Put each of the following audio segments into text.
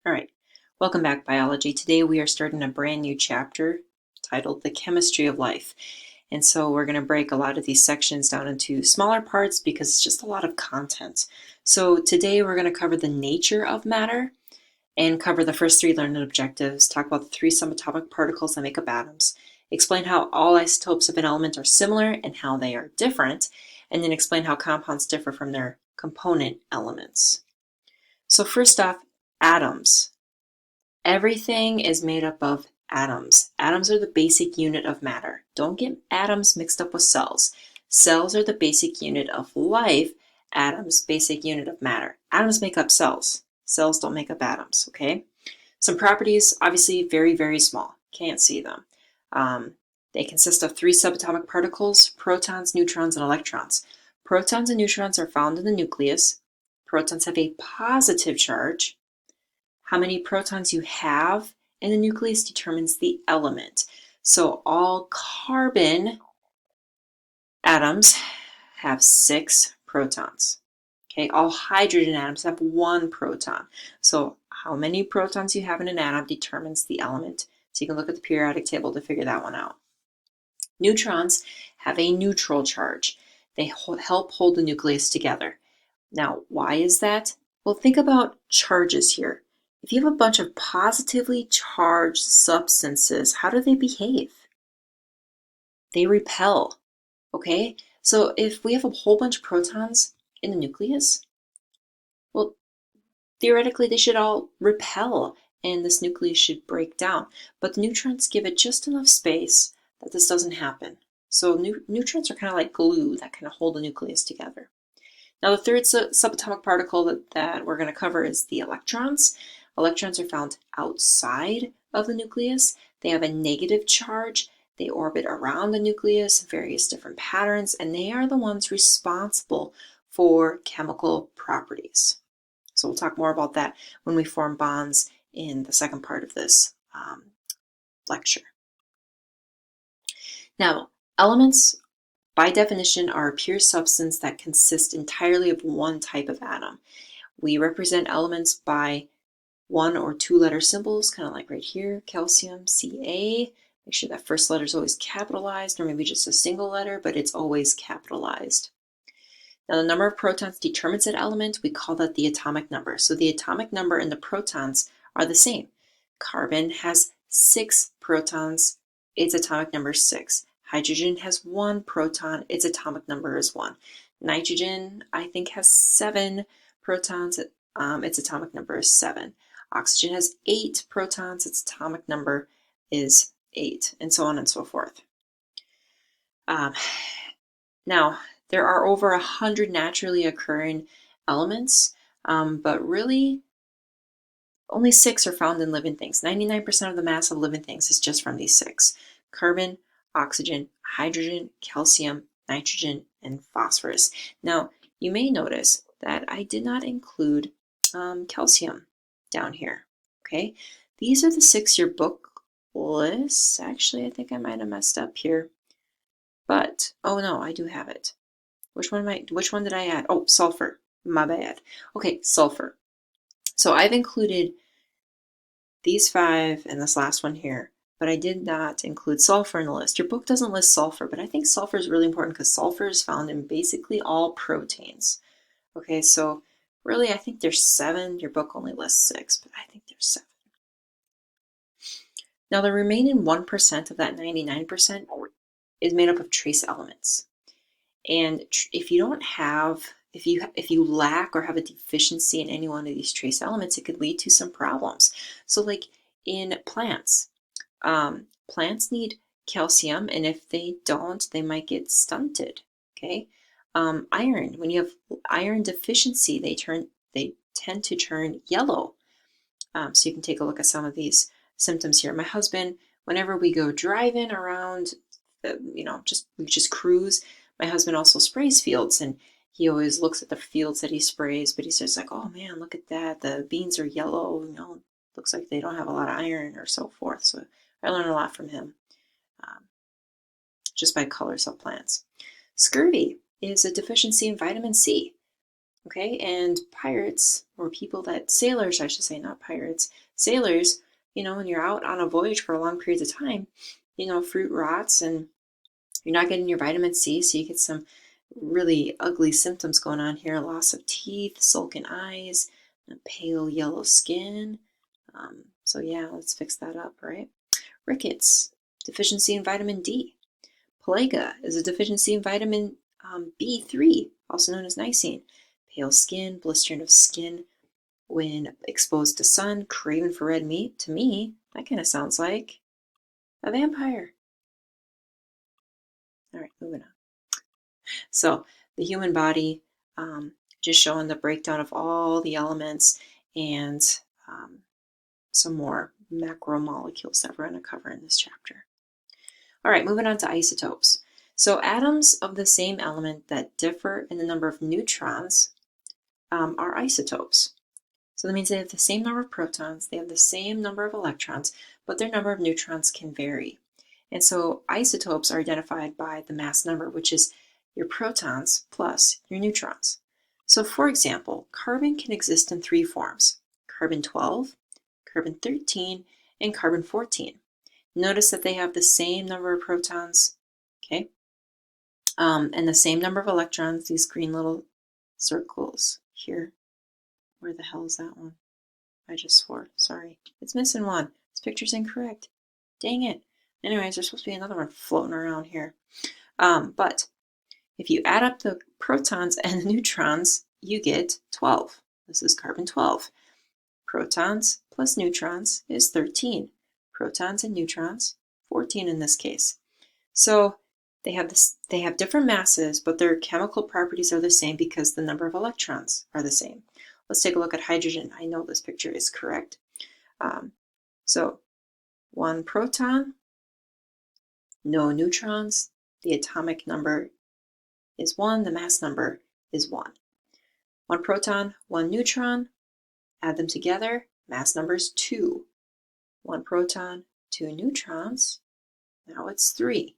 All right, welcome back, biology. Today we are starting a brand new chapter titled The Chemistry of Life. And so we're going to break a lot of these sections down into smaller parts because it's just a lot of content. So today we're going to cover the nature of matter and cover the first three learning objectives, talk about the three subatomic particles that make up atoms, explain how all isotopes of an element are similar and how they are different, and then explain how compounds differ from their component elements. So first off, atoms. Everything is made up of atoms. Atoms are the basic unit of matter. Don't get atoms mixed up with cells. Cells are the basic unit of life. Atoms, basic unit of matter. Atoms make up cells. Cells don't make up atoms, okay? Some properties, obviously very, very small. Can't see them. They consist of three subatomic particles, protons, neutrons, and electrons. Protons and neutrons are found in the nucleus. Protons have a positive charge. How many protons you have in the nucleus determines the element. So all carbon atoms have 6 protons. Okay, all hydrogen atoms have 1 proton. So how many protons you have in an atom determines the element. So you can look at the periodic table to figure that one out. Neutrons have a neutral charge. They help hold the nucleus together. Now, why is that? Well, think about charges here. If you have a bunch of positively charged substances, how do they behave? They repel, okay? So if we have a whole bunch of protons in the nucleus, well, theoretically they should all repel and this nucleus should break down. But the neutrons give it just enough space that this doesn't happen. So neutrons are kind of like glue that kind of hold the nucleus together. Now the third subatomic particle that we're going to cover is the electrons. Electrons are found outside of the nucleus. They have a negative charge. They orbit around the nucleus in various different patterns, and they are the ones responsible for chemical properties. So we'll talk more about that when we form bonds in the second part of this lecture. Now, elements by definition are a pure substance that consists entirely of one type of atom. We represent elements by 1 or 2 letter symbols, kind of like right here, calcium, Ca. Make sure that first letter is always capitalized, or maybe just a single letter, but it's always capitalized. Now the number of protons determines that element. We call that the atomic number. So the atomic number and the protons are the same. Carbon has 6 protons, its atomic number is 6. Hydrogen has 1 proton, its atomic number is 1. Nitrogen, I think, has 7 protons, its atomic number is 7. Oxygen has 8 protons, its atomic number is 8, and so on and so forth. Now, there are over 100 naturally occurring elements, but really only 6 are found in living things. 99% of the mass of living things is just from these 6. Carbon, oxygen, hydrogen, calcium, nitrogen, and phosphorus. Now, you may notice that I did not include calcium down here, okay? These are the 6 your book lists. Actually, I think I might have messed up here. But, oh no, I do have it. Which one did I add? Oh, sulfur. My bad. Okay, sulfur. So I've included these 5 and this last one here, but I did not include sulfur in the list. Your book doesn't list sulfur, but I think sulfur is really important because sulfur is found in basically all proteins. Okay, so really I think there's 7. Your book only lists 6, but I think there's 7. Now the remaining 1% of that 99% is made up of trace elements. And if you don't have, if you lack or have a deficiency in any one of these trace elements, it could lead to some problems. So like in plants, plants need calcium, and if they don't, they might get stunted, okay? Iron, when you have iron deficiency, they tend to turn yellow. So you can take a look at some of these symptoms here. My husband, whenever we go driving around, we just cruise, my husband also sprays fields, and he always looks at the fields that he sprays, but he says like, oh man, look at that. The beans are yellow, looks like they don't have a lot of iron or so forth. So I learn a lot from him just by colors of plants. Scurvy is a deficiency in vitamin C. Okay, and pirates, or sailors, I should say, not pirates, sailors, when you're out on a voyage for a long period of time, fruit rots and you're not getting your vitamin C, so you get some really ugly symptoms going on here: loss of teeth, sunken eyes, pale yellow skin. So yeah, let's fix that up, right? Rickets, deficiency in vitamin D. Pellagra is a deficiency in vitamin B3, also known as niacin. Pale skin, blistering of skin when exposed to sun, craving for red meat. To me, that kind of sounds like a vampire. All right, moving on. So the human body, just showing the breakdown of all the elements and some more macromolecules that we're going to cover in this chapter. All right, moving on to isotopes. So atoms of the same element that differ in the number of neutrons are isotopes. So that means they have the same number of protons, they have the same number of electrons, but their number of neutrons can vary. And so isotopes are identified by the mass number, which is your protons plus your neutrons. So for example, carbon can exist in 3 forms: carbon-12, carbon-13, and carbon-14. Notice that they have the same number of protons, okay, and the same number of electrons, these green little circles here. Where the hell is that one? I just swore. Sorry. It's missing one. This picture's incorrect. Dang it. Anyways, there's supposed to be another one floating around here. But if you add up the protons and the neutrons, you get 12. This is carbon-12. Protons plus neutrons is 13. Protons and neutrons, 14 in this case. So they have different masses, but their chemical properties are the same because the number of electrons are the same. Let's take a look at hydrogen. I know this picture is correct. So 1 proton, no neutrons. The atomic number is 1. The mass number is 1. 1 proton, 1 neutron. Add them together. Mass number is 2. 1 proton, 2 neutrons. Now it's 3.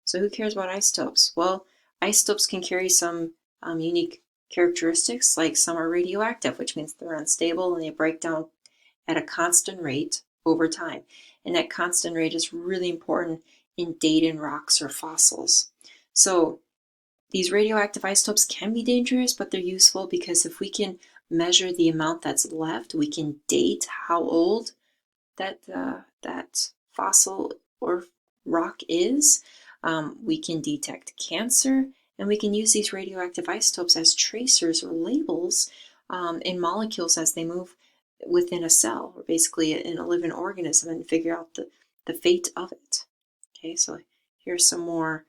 So who cares about isotopes? Well, isotopes can carry some unique characteristics, like some are radioactive, which means they're unstable and they break down at a constant rate over time. And that constant rate is really important in dating rocks or fossils. So these radioactive isotopes can be dangerous, but they're useful because if we can measure the amount that's left, we can date how old that fossil or rock is. We can detect cancer, and we can use these radioactive isotopes as tracers or labels in molecules as they move within a cell, or basically in a living organism, and figure out the fate of it. Okay, so here's some more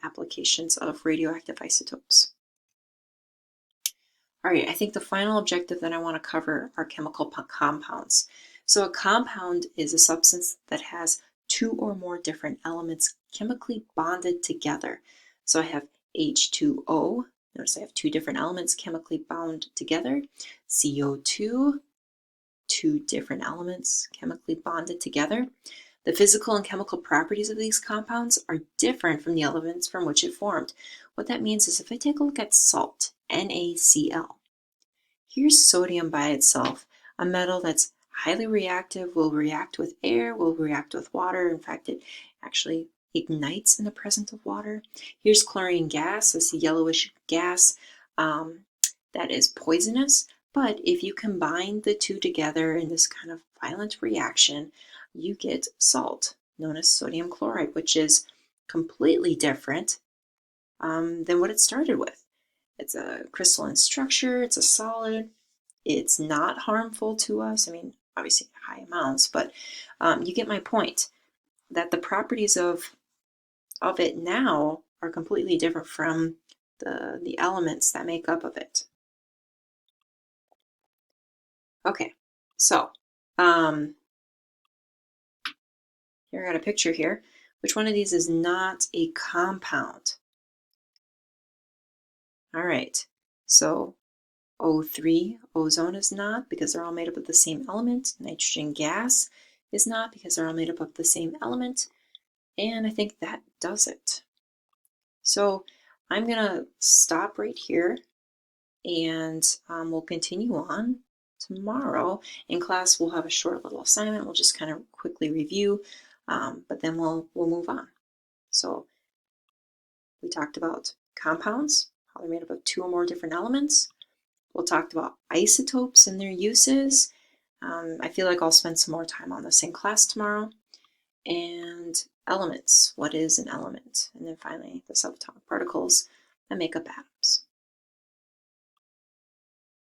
applications of radioactive isotopes. All right, I think the final objective that I want to cover are chemical compounds. So a compound is a substance that has 2 or more different elements chemically bonded together. So I have H2O. Notice I have 2 different elements chemically bound together. CO2, 2 different elements chemically bonded together. The physical and chemical properties of these compounds are different from the elements from which it formed. What that means is if I take a look at salt, NaCl, here's sodium by itself, a metal that's highly reactive, will react with air, will react with water. In fact, it actually ignites in the presence of water. Here's chlorine gas, this yellowish gas that is poisonous. But if you combine the 2 together in this kind of violent reaction, you get salt, known as sodium chloride, which is completely different than what it started with. It's a crystalline structure, it's a solid, it's not harmful to us. I mean, obviously high amounts, but you get my point, that the properties of it now are completely different from the elements that make up of it. Okay, so here I got a picture here. Which one of these is not a compound? All right, so O3, ozone, is not, because they're all made up of the same element. Nitrogen gas is not, because they're all made up of the same element. And I think that does it. So I'm going to stop right here, and we'll continue on tomorrow. In class, we'll have a short little assignment. We'll just kind of quickly review, but then we'll move on. So we talked about compounds, how they're made up of 2 or more different elements. We'll talk about isotopes and their uses. I feel like I'll spend some more time on this in class tomorrow. And elements, what is an element? And then finally, the subatomic particles that make up atoms.